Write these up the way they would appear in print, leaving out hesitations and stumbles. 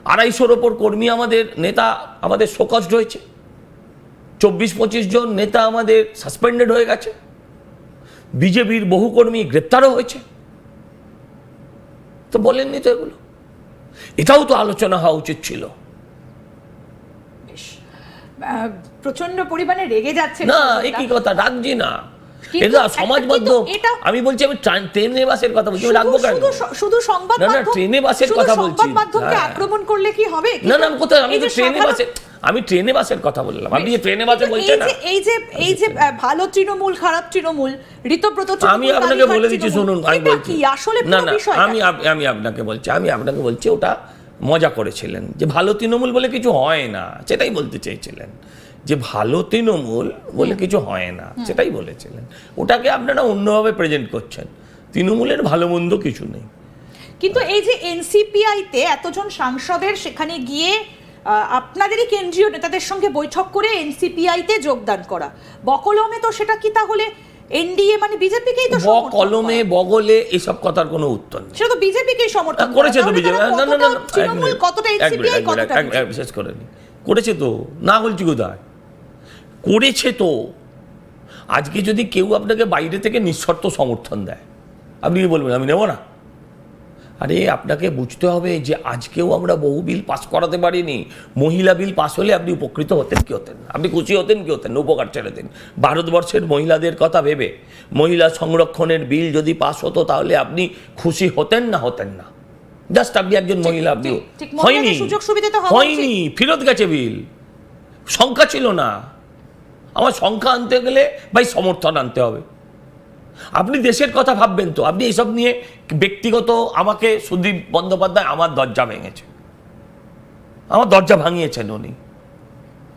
250-র ওপর কর্মী আমাদের নেতা আমাদের শোকজড হয়েছে, 24-25 জন নেতা আমাদের সাসপেন্ডেড হয়ে গেছে, বিজেপির বহু কর্মী গ্রেপ্তারও হয়েছে। তো বলেননি তো এগুলো, এটাও তো আলোচনা হওয়া উচিত ছিল। প্রচন্ড পরিমাণে রেগে যাচ্ছে না, একই কথা, রাখছি না, এটা সমাজ মাধ্যম। আমি বলছি, আমি ট্রেনে বাসের কথা বলছি, রাখবো কেন? শুধু সংবাদ মাধ্যম, না ট্রেনে বাসের কথা বলছি। সংবাদ মাধ্যমকে আক্রমণ করলে কি হবে? না না, আমি কোথায়, আমি তো ট্রেনে বাসের কথা বললাম। আপনি যে ট্রেনে বাসে বলছেন না, এই যে ভালো তৃণমূল, খারাপ তৃণমূল, ঋতব্রত, আমি আপনাকে বলে দিচ্ছি, শুনুন, আমি বলছি আসলে না না, আমি আপনাকে বলছি ওটা মজা করেছিলেন, যে ভালো তৃণমূল বলে কিছু হয় না, সেটাই বলতে চেয়েছিলেন, যে ভালো তৃণমূল বলে কিছু হয় না, সেটাই বলেছিলেন। ওটাকে আপনারা অন্যভাবে প্রেজেন্ট করছেন, তৃণমূলের ভালো মন্দ কিছু নেই। কিন্তু এই যে এনসিপিআইতে এতজন সাংসদের সেখানে গিয়ে আপনাদেরই কেন্দ্রীয় নেতাদের সঙ্গে বৈঠক করে এনসিপিআইতে যোগদান করা, বকলমে তো সেটা কি তাহলে এনডিএ মানে বিজেপিকেই তো সমর্থন করা? কলমে বগলে এসব কথার কোনো উত্তর নেই। সেটা তো বিজেপিকেই সমর্থন করেছে তো বিজেপি। না না না, তৃণমূল কতটা, এনসিপিআই কতটা? বিশেষ করে করেছে তো, না বলছি কোথায়, করেছে তো। আজকে যদি কেউ আপনাকে বাইরে থেকে নিঃশর্ত সমর্থন দেয়, আপনি কি বলবেন আমি নেব না? আরে আপনাকে বুঝতে হবে যে আজকেও আমরা বহু বিল পাস করাতে পারিনি। মহিলা বিল পাস হলে আপনি উপকৃত হতেন কি হতেন না? আপনি খুশি হতেন কি হতেন না? উপকার ছেড়ে দিন। ভারতবর্ষের মহিলাদের কথা ভেবে মহিলা সংরক্ষণের বিল যদি পাস হতো, তাহলে আপনি খুশি হতেন না হতেন না? জাস্ট আপনি একজন মহিলা, আপনি হয়নি, ফেরত গেছে বিল, সংখ্যা ছিল না। আমার সংখ্যা আনতে গেলে ভাই সমর্থন আনতে হবে। আপনি দেশের কথা ভাববেন তো। আপনি এইসব নিয়ে ব্যক্তিগত, আমাকে সুদীপ বন্দ্যোপাধ্যায় আমার দরজা ভেঙেছে, আমার দরজা ভাঙিয়েছেন উনি।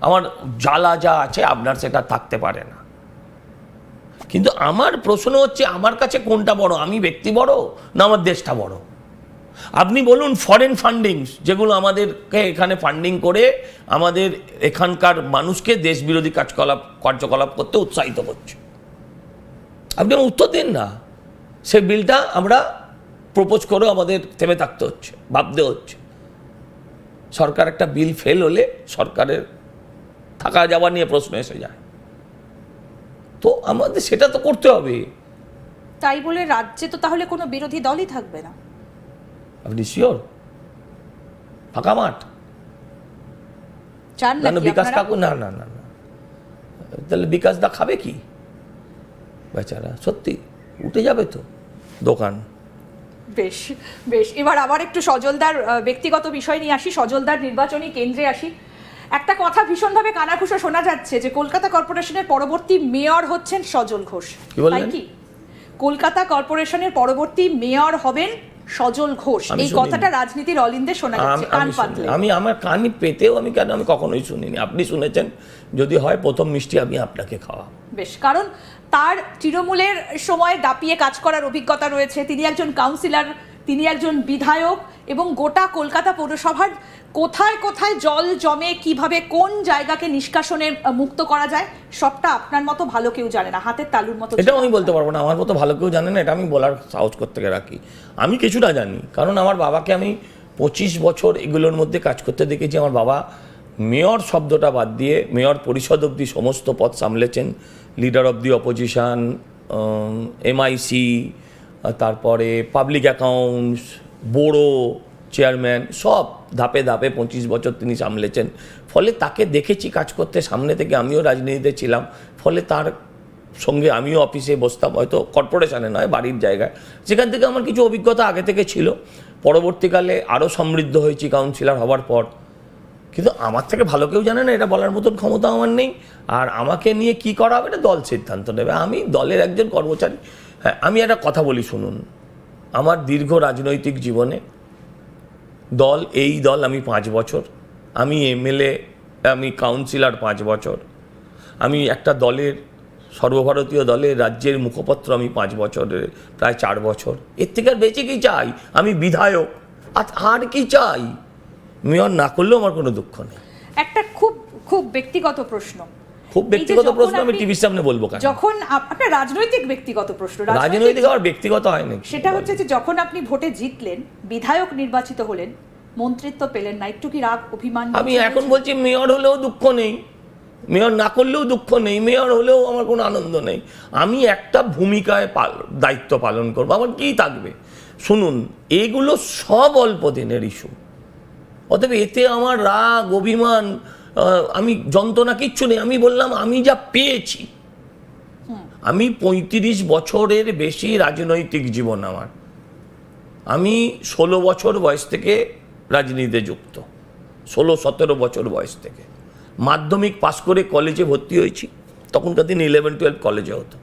আমার জ্বালা যা আছে আপনার সেটা থাকতে পারে না। কিন্তু আমার প্রশ্ন হচ্ছে, আমার কাছে কোনটা বড়, আমি ব্যক্তি বড় না আমার দেশটা বড়? আপনি বলুন, ফরেন ফান্ডিংস যেগুলো আমাদেরকে এখানে ফান্ডিং করে আমাদের এখানকার মানুষকে দেশ বিরোধী কার্যকলাপ করতে উৎসাহিত করছে, আপনি উত্তর দিন না। সেই বিলটা আমরা প্রপোজ করেও আমাদের থেমে থাকতে হচ্ছে, ভাবতে হচ্ছে। সরকার একটা বিল ফেল হলে সরকারের থাকা যাওয়া নিয়ে প্রশ্ন এসে যায়, তো আমাদের সেটা তো করতে হবে। তাই বলে রাজ্যে তো তাহলে কোনো বিরোধী দলই থাকবে না? আপনি শিওর? ফাঁকা মাঠ? চান না বিকাশ কাকু? না না না না, তাহলে বিকাশ দা খাবে কি বেচারা? সত্যি উঠে যাবে তো দোকান। বেশ বেশ, এবার আবার একটু সজলদার ব্যক্তিগত বিষয় নিয়ে আসি, সজলদার নির্বাচনী কেন্দ্রে আসি। একটা কথা ভীষণভাবে কানাঘুষো শোনা যাচ্ছে যে কলকাতা কর্পোরেশনের পরবর্তী মেয়র হচ্ছেন সজল ঘোষ। তাই কি? কলকাতা কর্পোরেশনের পরবর্তী মেয়র হবেন সজল ঘোষ, এই কথাটা রাজনীতির অলিন্দে শোনা যাচ্ছে, কান পাতলে। আমি আমার কানে পেতেও আমি কখনোই শুনিনি। আপনি শুনেছেন, যদি হয় প্রথম মিষ্টি আমি আপনাকে খাওয়া। বেশ, কারণ তার তৃণমূলের সময় দাপিয়ে কাজ করার অভিজ্ঞতা রয়েছে, তিনি একজন কাউন্সিলর, তিনি একজন বিধায়ক, এবং গোটা কলকাতা পৌরসভার কোথায় কোথায় জল জমে, কিভাবে কোন জায়গাকে নিষ্কাশনে মুক্ত করা যায়, সবটা আপনার মতো ভালো কেউ জানে না, হাতের তালুর মতো। এটা আমি বলতে পারবো না আমার মতো ভালো কেউ জানে না, এটা আমি বলার সাহস করতে রাখি। আমি কিছুটা জানি, কারণ আমার বাবাকে আমি 25 বছর এগুলোর মধ্যে কাজ করতে দেখেছি। আমার বাবা মেয়র শব্দটা বাদ দিয়ে মেয়র পরিষদ অবধি সমস্ত পদ সামলেছেন। Leader of the opposition, MIC, তারপরে পাবলিক অ্যাকাউন্টস, বোর্ডও চেয়ারম্যান, সব ধাপে ধাপে 25 বছর তিনি সামলেছেন। ফলে তাকে দেখেছি কাজ করতে সামনে থেকে। আমিও রাজনীতিতে ছিলাম, ফলে তার সঙ্গে আমিও অফিসে বসতাম, হয়তো কর্পোরেশনে নয়, বাড়ির জায়গায়। সেখান থেকে আমার কিছু অভিজ্ঞতা আগে থেকে ছিল। পরবর্তীকালে আরও সমৃদ্ধ হয়েছি কাউন্সিলর হওয়ার পর। কিন্তু আমার থেকে ভালো কেউ জানে না, এটা বলার মতন ক্ষমতা আমার নেই। আর আমাকে নিয়ে কি করা হবে এটা দল সিদ্ধান্ত নেবে। আমি দলের একজন কর্মচারী। হ্যাঁ, আমি একটা কথা বলি শুনুন, আমার দীর্ঘ রাজনৈতিক জীবনে এই দল আমি 5 বছর, আমি MLA, আমি কাউন্সিলর 5 বছর, আমি একটা দলের, সর্বভারতীয় দলের রাজ্যের মুখপত্র আমি 5 বছরের প্রায় 4 বছর। এর থেকে আর বেশি কি চাই? আমি বিধায়ক, আর কি চাই? মেয়র না করলেও আমার কোনো দুঃখ নেই। একটা খুব খুব ব্যক্তিগত প্রশ্ন, খুব ব্যক্তিগত প্রশ্ন, আমি টিভির সামনে বলবো কেন? যখন আপনার রাজনৈতিক ব্যক্তিগত প্রশ্ন, রাজনৈতিক আর ব্যক্তিগত হয় না, সেটা হচ্ছে যে যখন আপনি ভোটে জিতলেন, বিধায়ক নির্বাচিত হলেন, মন্ত্রিত্ব পেলেন না, একটু কি রাগ অভিমান? আমি এখন বলছি মেয়র হলেও দুঃখ নেই, মেয়র না করলেও দুঃখ নেই, মেয়র হলেও আমার কোনো আনন্দ নেই। আমি একটা ভূমিকায় দায়িত্ব পালন করবো, আমার কী থাকবে? শুনুন, এগুলো সব অল্প দিনের ইস্যু, অতএব এতে আমার রাগ অভিমান আমি যন্ত্রণা কিচ্ছু নেই। আমি বললাম আমি যা পেয়েছি, আমি 35 বছরের বেশি রাজনৈতিক জীবন আমার। আমি 16 বছর বয়স থেকে রাজনীতিতে যুক্ত, 16-17 বছর বয়স থেকে। মাধ্যমিক পাস করে কলেজে ভর্তি হয়েছি, তখনকার দিন 11-12 কলেজে হতো,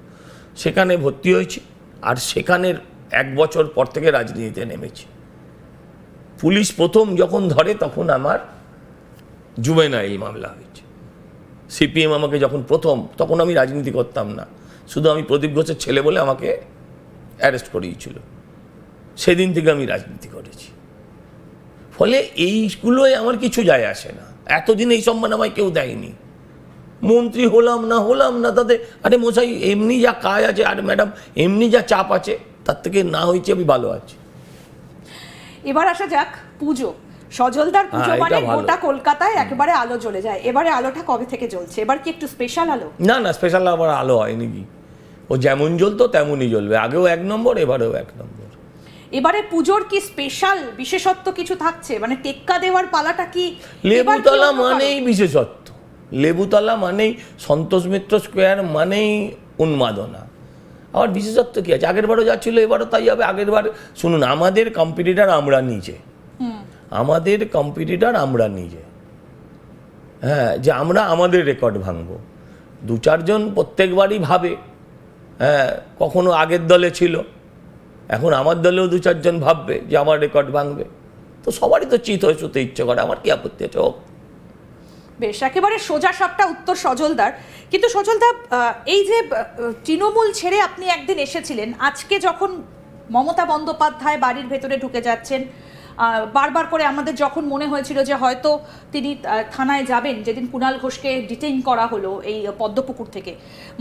সেখানে ভর্তি হয়েছি। আর সেখানের 1 বছর পর থেকে রাজনীতিতে নেমেছি। পুলিশ প্রথম যখন ধরে তখন আমার জুভেনাইল মামলা হয়েছে। সিপিএম আমাকে যখন প্রথম, তখন আমি রাজনীতি করতাম না, শুধু আমি প্রদীপ ঘোষের ছেলে বলে আমাকে অ্যারেস্ট করিয়েছিল। সেদিন থেকে আমি রাজনীতি করেছি। ফলে এইগুলোয় আমার কিছু যায় আসে না। এতদিন এই সম্মান আমায় কেউ দেয়নি। মন্ত্রী হলাম না তাতে, আরে মশাই এমনি যা কাজ আছে, আর ম্যাডাম এমনি যা চাপ আছে, তার থেকে না হয়েছে আমি ভালো আছি। এবার আসা যাক পুজো, সজলদার পুজো এটা মানে ভালো। গোটা কলকাতায় একবারে আলো জ্বলে যায়। এবারে আলোটা কবে থেকে জ্বলছে? এবার কি একটু স্পেশাল আলো? না স্পেশাল আবার আলো হয়নি কি, ও যেমন জ্বলতো তেমনই জ্বলবে। আগেও 1 নম্বর, এবারেও 1 নম্বর। এবারে পুজোর কি স্পেশাল বিশেষত্ব কিছু থাকছে? মানে টেক্কা দেওয়ার পালাটা কি? লেবুতলা মানেই বিশেষত্ব, লেবুতলা মানেই সন্তোষ মিত্র স্কোয়ার মানেই উন্মাদনা। আবার বিশেষত্ব কি আছে? আগের বারও যা ছিল এবারও তাই হবে। আগের বার শুনুন, আমাদের কম্পিটিটার আমরা নিজে, আমাদের কম্পিটিটার আমরা নিজে, হ্যাঁ, যে আমরা আমাদের রেকর্ড ভাঙবো। 2-4 জন প্রত্যেকবারই ভাবে, হ্যাঁ, কখনো আগের দলে ছিল, এখন আমার দলেও 2-4 জন ভাববে যে আমার রেকর্ড ভাঙবে। তো সবারই তো চিত হয়ে শুতে ইচ্ছে করে, আমার কি আপত্তি আছে? হোক। বেশ, একেবারে সোজা সাপটা উত্তর সজলদার। কিন্তু সজলদা, এই যে তৃণমূল ছেড়ে আপনি একদিন এসেছিলেন, আজকে যখন মমতা বন্দ্যোপাধ্যায় বাড়ির ভেতরে ঢুকে যাচ্ছেন, বারবার করে আমাদের যখন মনে হয়েছিল যে হয়তো তিনি থানায় যাবেন, যেদিন কুণাল ঘোষকে ডিটেইন করা হলো এই পদ্মপুকুর থেকে,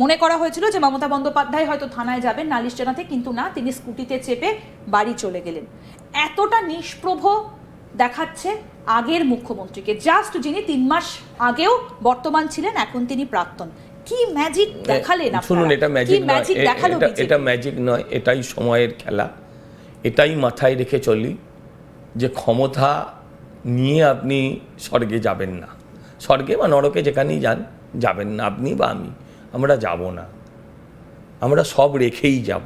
মনে করা হয়েছিল যে মমতা বন্দ্যোপাধ্যায় হয়তো থানায় যাবেন নালিশ জানাতে, কিন্তু না, তিনি স্কুটিতে চেপে বাড়ি চলে গেলেন। এতটা নিষ্প্রভ দেখাচ্ছে আগের মুখ্যমন্ত্রীকে, জাস্ট যিনি 3 মাস আগেও বর্তমান ছিলেন, এখন তিনি প্রাক্তন। কি ম্যাজিক দেখালেন আপনারা? শুনুন, এটা ম্যাজিক নয়, এটা ম্যাজিক নয়, এটাই সময়ের খেলা। এটাই মাথায় রেখে চলি যে ক্ষমতা নিয়ে আপনি স্বর্গে যাবেন না, স্বর্গে বা নরকে যেখানেই যাবেন না আপনি বা আমি, আমরা যাব না, আমরা সব রেখেই যাব।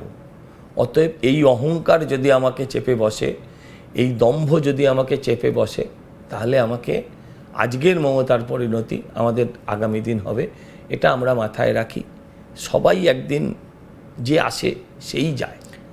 অতএব এই অহংকার যদি আমাকে চেপে বসে, এই দম্ভ যদি আমাকে চেপে বসে, তাহলে আমাকে আজকের মমতার পরিণতি আমাদের আগামী দিন হবে, এটা আমরা মাথায় রাখি। সবাই একদিন যে আসে সেই যায়।